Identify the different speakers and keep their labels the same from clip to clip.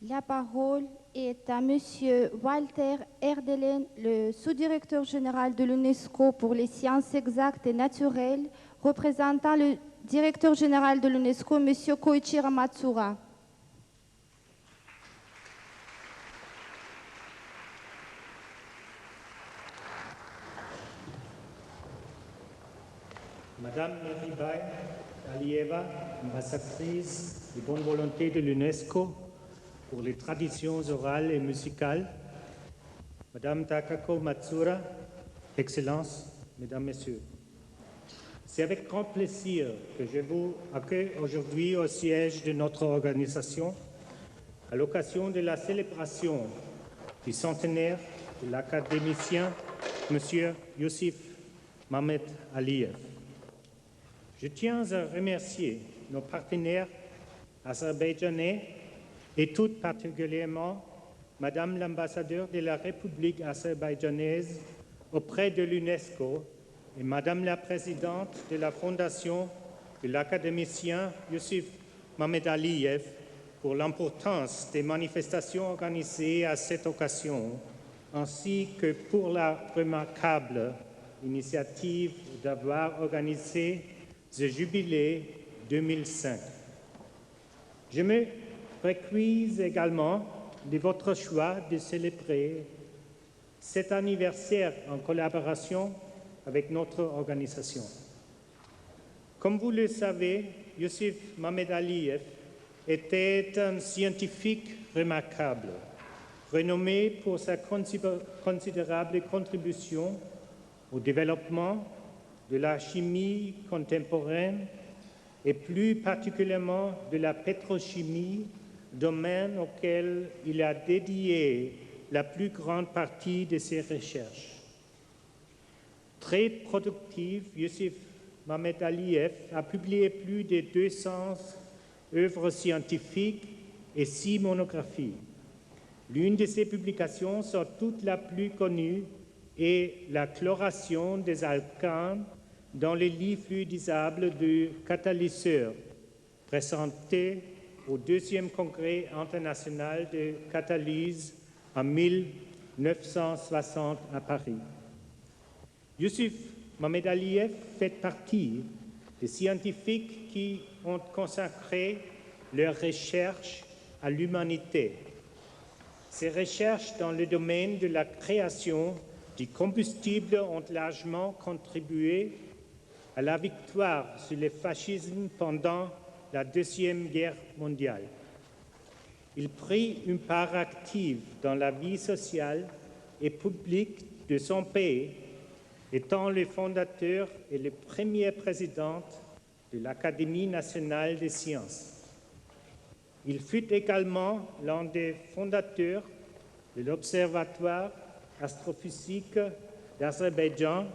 Speaker 1: La parole est à Monsieur Walter Erdelen, le sous-directeur général de l'UNESCO pour les sciences exactes et naturelles, représentant le directeur général de l'UNESCO, Monsieur Koichiro Matsura.
Speaker 2: Madame Meribai Alieva, ambassadrice de bonne volonté de l'UNESCO pour les traditions orales et musicales, Madame Takako Matsura, Excellences, Mesdames, Messieurs. C'est avec grand plaisir que je vous accueille aujourd'hui au siège de notre organisation à l'occasion de la célébration du centenaire de l'académicien M. Youssef Mohamed Aliyev. Je tiens à remercier nos partenaires azerbaïdjanais et tout particulièrement Madame l'ambassadeur de la République azerbaïdjanaise auprès de l'UNESCO et Madame la présidente de la Fondation de l'académicien Youssef Mohamed Aliyev pour l'importance des manifestations organisées à cette occasion, ainsi que pour la remarquable initiative d'avoir organisé ce jubilé 2005. Je me réjouis également de votre choix de célébrer cet anniversaire en collaboration avec notre organisation. Comme vous le savez, Youssef Mohamed Aliyev était un scientifique remarquable, renommé pour sa considérable contribution au développement de la chimie contemporaine et plus particulièrement de la pétrochimie, domaine auquel il a dédié la plus grande partie de ses recherches. Très productif, Youssef Mohamed Aliyev a publié plus de 200 œuvres scientifiques et 6 monographies. L'une de ses publications, sans doute la plus connue, est la chloration des alcanes dans les lits fluidisables du catalyseur, présenté au 2e congrès international de catalyse en 1960 à Paris. Youssef Mohamed Aliyev fait partie des scientifiques qui ont consacré leurs recherches à l'humanité. Ces recherches dans le domaine de la création du combustible ont largement contribué à la victoire sur le fascisme pendant la Deuxième Guerre mondiale. Il prit une part active dans la vie sociale et publique de son pays, étant le fondateur et le premier président de l'Académie nationale des sciences. Il fut également l'un des fondateurs de l'Observatoire astrophysique d'Azerbaïdjan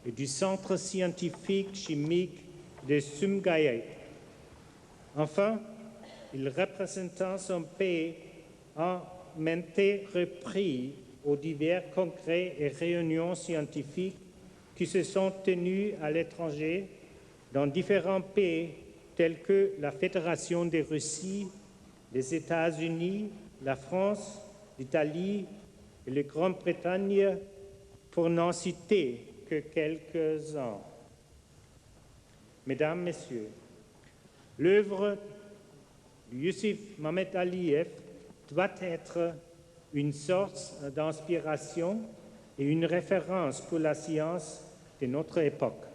Speaker 2: et du Centre scientifique chimique de Sumgayit. Enfin, il représenta son pays en maintes reprises aux divers congrès et réunions scientifiques qui se sont tenus à l'étranger dans différents pays tels que la Fédération de Russie, les États-Unis, la France, l'Italie et la Grande-Bretagne, pour n'en citer que quelques-uns. Mesdames, Messieurs, l'œuvre de Youssef Mohamed Aliyev doit être une source d'inspiration et une référence pour la science de notre époque.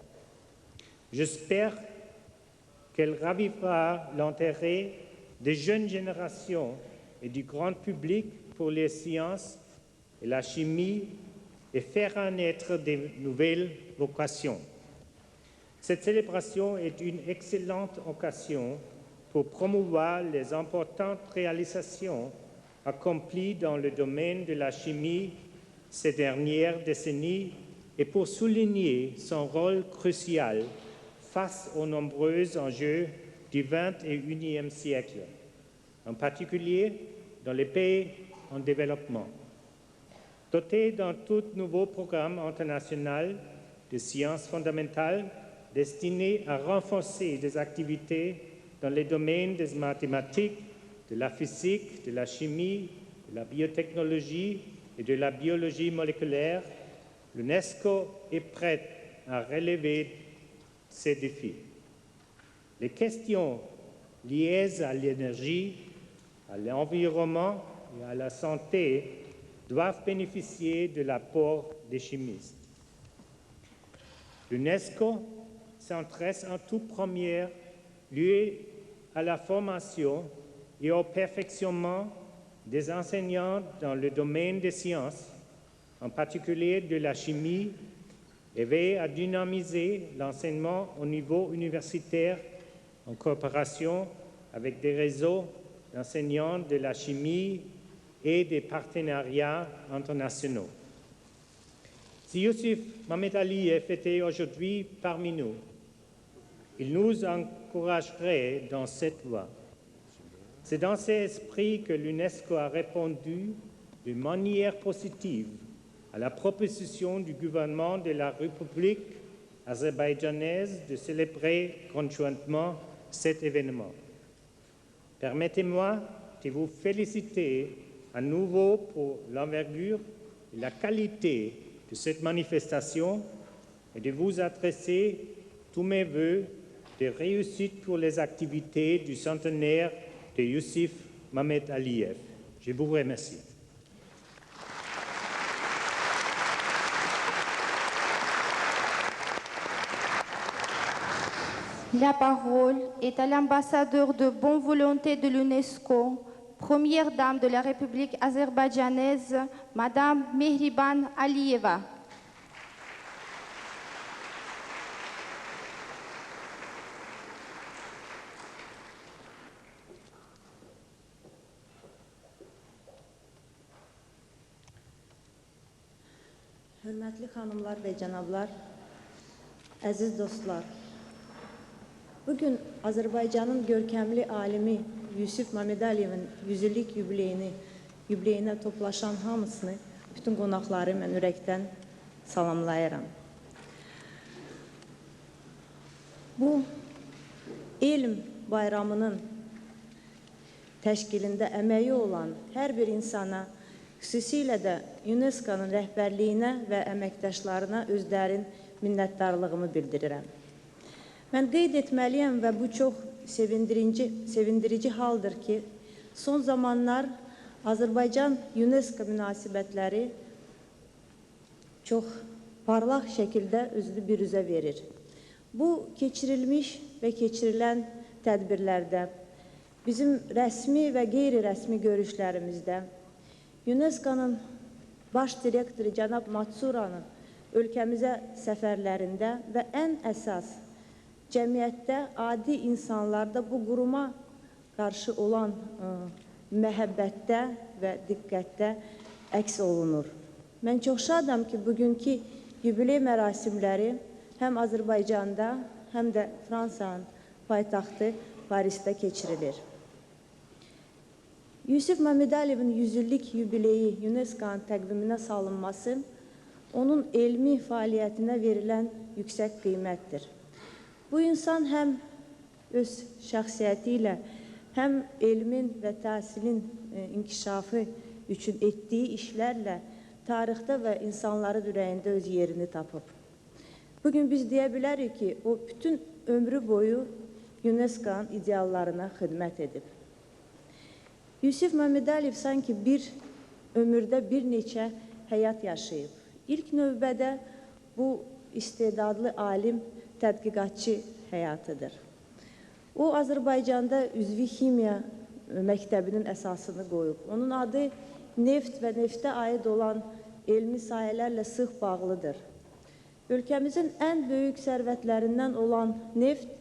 Speaker 2: J'espère qu'elle ravivera l'intérêt des jeunes générations et du grand public pour les sciences et la chimie et fera naître de nouvelles vocations. Cette célébration est une excellente occasion pour promouvoir les importantes réalisations accomplies dans le domaine de la chimie ces dernières décennies et pour souligner son rôle crucial face aux nombreux enjeux du XXIe siècle, en particulier dans les pays en développement. Doté d'un tout nouveau programme international de sciences fondamentales destiné à renforcer des activités dans les domaines des mathématiques, de la physique, de la chimie, de la biotechnologie et de la biologie moléculaire, l'UNESCO est prête à relever ces défis. Les questions liées à l'énergie, à l'environnement et à la santé doivent bénéficier de l'apport des chimistes. L'UNESCO s'intéresse en tout premier lieu à la formation et au perfectionnement des enseignants dans le domaine des sciences, en particulier de la chimie, et veille à dynamiser l'enseignement au niveau universitaire en coopération avec des réseaux d'enseignants de la chimie et des partenariats internationaux. Si Yousif Mohamed Aliyev était aujourd'hui parmi nous, il nous encouragerait dans cette voie. C'est dans cet esprit que l'UNESCO a répondu de manière positive à la proposition du gouvernement de la République azerbaïdjanaise de célébrer conjointement cet événement. Permettez-moi de vous féliciter à nouveau pour l'envergure et la qualité de cette manifestation et de vous adresser tous mes vœux de réussite pour les activités du centenaire de Yousif Mohamed Aliyev. Je vous remercie.
Speaker 1: La parole est à l'ambassadeur de bonne volonté de l'UNESCO, première dame de la République azerbaïdjanaise, Madame Mehriban Aliyeva.
Speaker 3: Hörmətli xanımlar və cənablar, əziz dostlar, bugün Azərbaycanın görkəmli alimi Yousif Mohamed Aliyevin 100 illik yubileyinə toplaşan hamısını, bütün qonaqları mən ürəkdən salamlayıram. Bu elm bayramının təşkilində əməyi olan hər bir insana, xüsusilə də UNESCO-nun rəhbərliyinə və əməkdaşlarına özlərin minnətdarlığımı bildirirəm. Mən qeyd etməliyəm və bu çox sevindirici haldır ki, son zamanlar Azərbaycan-UNESCO münasibətləri çox parlaq şəkildə özünü biruzə verir. Bu, keçirilmiş və keçirilən tədbirlərdə, bizim rəsmi və qeyri-rəsmi görüşlərimizdə, UNESCO-nun baş direktoru cənab Matsuranın ölkəmizə səfərlərində və ən əsas cəmiyyətdə, adi insanlarda bu quruma qarşı olan məhəbbətdə və diqqətdə əks olunur. Mən çox şadam ki, bugünkü yubiley mərasimləri həm Azərbaycanda, həm də Fransanın paytaxtı Parisdə keçirilir. Yousif Mohamed Aliyevin 100 illik yubileyi UNESCO-nun təqviminə salınması onun elmi fəaliyyətinə verilən yüksək qiymətdir. Bu insan həm öz şəxsiyyəti ilə, həm elmin və təhsilin inkişafı üçün etdiyi işlərlə tarixdə və insanların ürəyində öz yerini tapıb. Bugün biz deyə bilərik ki, o bütün ömrü boyu UNESCO-nun ideallarına xidmət edib. Yousif Mohamed Aliyev sanki bir ömürdə bir neçə həyat yaşayıb. İlk növbədə bu istedadlı alim, tədqiqatçı həyatıdır. O, Azərbaycanda üzvi ximiya məktəbinin əsasını qoyub. Onun adı neft və neftə aid olan elmi sahələrlə sıx bağlıdır. Ölkəmizin ən böyük sərvətlərindən olan neft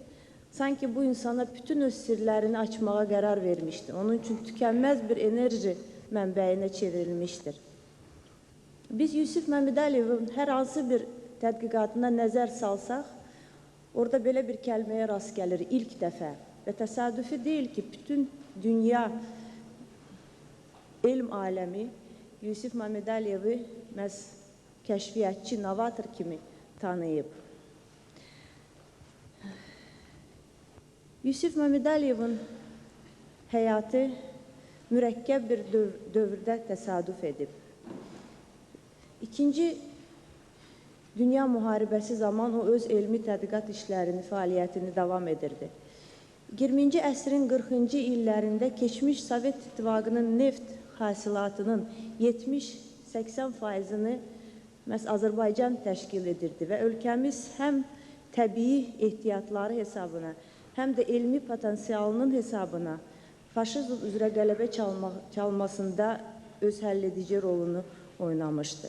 Speaker 3: sanki bu insana bütün öz sirlərini açmağa qərar vermişdir. Onun üçün tükənməz bir enerji mənbəyinə çevrilmişdir. Biz Yousif Mohamed Aliyevin hər hansı bir tədqiqatına nəzər salsaq, orada belə bir kəlməyə rast gəlir ilk dəfə. Və təsadüfi deyil ki, bütün dünya elm aləmi Yousif Mohamed Aliyevi məhz kəşfiyyatçı, novator kimi tanıyıb. Yousif Mohamed Aliyevin həyatı mürəkkəb bir dövrdə təsadüf edib. İkinci Dünya müharibəsi zaman o öz elmi tədqiqat işlərini, fəaliyyətini davam edirdi. 20-ci əsrin 40-cı illərində keçmiş Sovet İttifaqının neft hasilatının 70-80%-ni məhz Azərbaycan təşkil edirdi və ölkəmiz həm təbii ehtiyatları hesabına, həm də elmi potensialının hesabına faşizm üzrə qələbə çalmasında öz həlledici rolunu oynamışdı.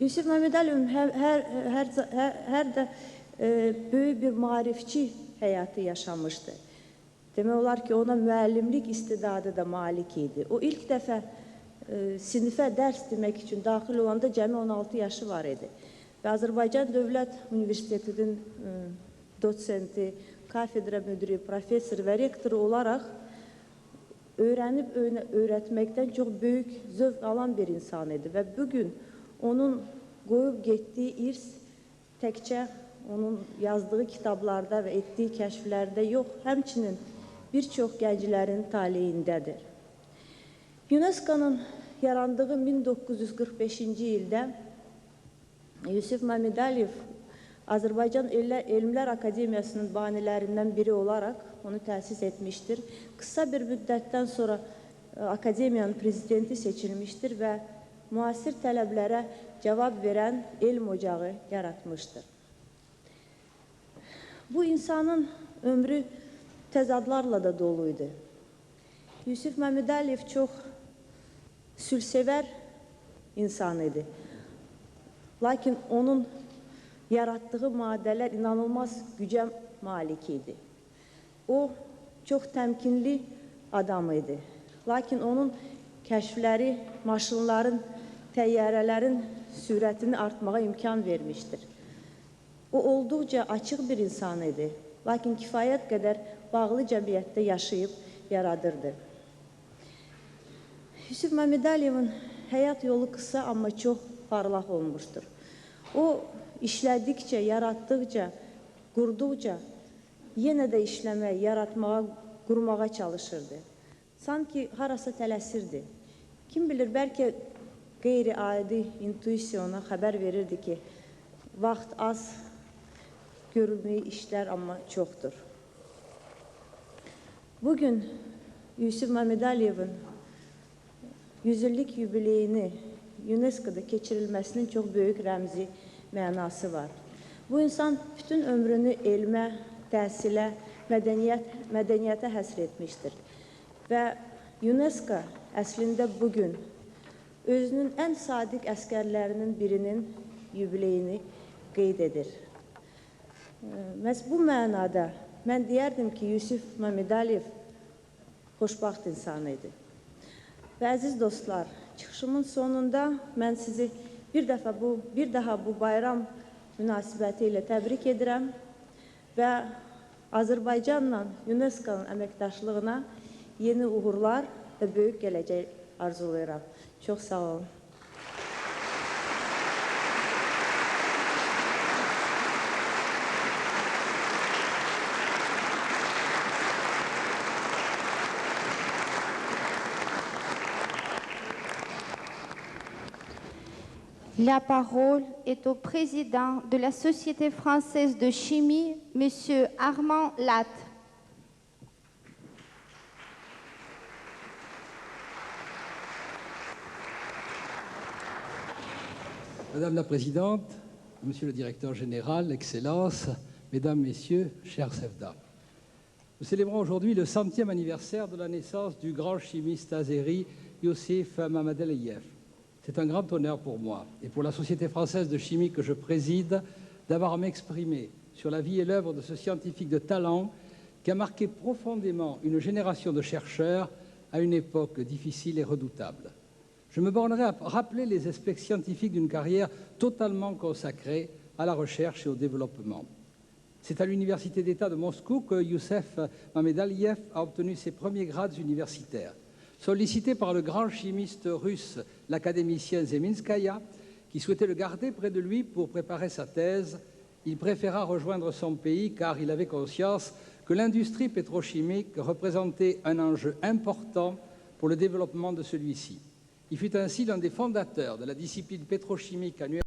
Speaker 3: Yusif Məmməd Əliyevin hər də böyük bir maarifçi həyatı yaşamışdı. Demək olar ki, ona müəllimlik istidadı da malik idi. O ilk dəfə sinifə dərs demək üçün daxil olanda cəmi 16 yaşı var idi. Və Azərbaycan Dövlət Universitetinin dosenti, kafedra müdiri, professor və rektoru olaraq öyrənib öyrətməkdən çox böyük zövq alan bir insan idi. Və bugün onun qoyub getdiyi irs təkcə onun yazdığı kitablarda və etdiyi kəşflərdə yox, həmçinin bir çox gənclərin taleyindədir. UNESCO-nun yarandığı 1945-ci ildə Yusif Məmməd Əliyev Azərbaycan Elmlər Akademiyasının banilərindən biri olaraq onu təsis etmişdir. Qısa bir müddətdən sonra akademiyanın prezidenti seçilmişdir və müasir tələblərə cavab verən elm ocağı yaratmışdır. Bu insanın ömrü təzadlarla da doluydu. Yusif Məmməd Əliyev çox sülhsevər insan idi. Lakin onun yaratdığı maddələr inanılmaz gücə malik idi. O, çox təmkinli adam idi. Lakin onun kəşfləri maşınların, təyyarələrin sürətini artmağa imkan vermişdir. O, olduqca açıq bir insan idi. Lakin kifayət qədər bağlı cəmiyyətdə yaşayıb yaradırdı. Yusif Məmməd Əliyevin həyat yolu qısa, amma çox parlaq olmuşdur. O, işlədikcə, yaratdıqca, qurduqca, yenə də işləmək, yaratmağa, qurmağa çalışırdı. Sanki harasa tələsirdi. Kim bilir, bəlkə qeyri-adi intuisiyona xəbər verirdi ki, vaxt az, görülməyi işlər amma çoxdur. Bugün Yusif Məmməd Əliyevin 100 illik yubileyini UNESCO-da keçirilməsinin çox böyük rəmzi mənası var. Bu insan bütün ömrünü elmə, təhsilə, mədəniyyətə həsr etmişdir. Və UNESCO əslində bugün özünün ən sadiq əskərlərinin birinin yubileyini qeyd edir. Məhz bu mənada mən deyərdim ki, Yusif Məmməd Əliyev xoşbaxt insan idi. Və əziz dostlar, çıxışımın sonunda mən sizi bir daha bu bayram münasibəti ilə təbrik edirəm və Azərbaycanla UNESCO-nun əməkdaşlığına yeni uğurlar və böyük gələcək arzulayıram. Çox sağ olun.
Speaker 1: La parole est au président de la Société française de chimie, M. Armand Latte.
Speaker 4: Madame la Présidente, Monsieur le Directeur Général, Excellences, Mesdames, Messieurs, chers CEFDA, nous célébrons aujourd'hui le 100e anniversaire de la naissance du grand chimiste azéri Yusif Məmməd Əliyev. C'est un grand honneur pour moi et pour la Société française de chimie que je préside d'avoir à m'exprimer sur la vie et l'œuvre de ce scientifique de talent qui a marqué profondément une génération de chercheurs à une époque difficile et redoutable. Je me bornerai à rappeler les aspects scientifiques d'une carrière totalement consacrée à la recherche et au développement. C'est à l'Université d'État de Moscou que Yusif Məmməd Əliyev a obtenu ses premiers grades universitaires. Sollicité par le grand chimiste russe, l'académicien Zeminskaya, qui souhaitait le garder près de lui pour préparer sa thèse, il préféra rejoindre son pays car il avait conscience que l'industrie pétrochimique représentait un enjeu important pour le développement de celui-ci. Il fut ainsi l'un des fondateurs de la discipline pétrochimique annuelle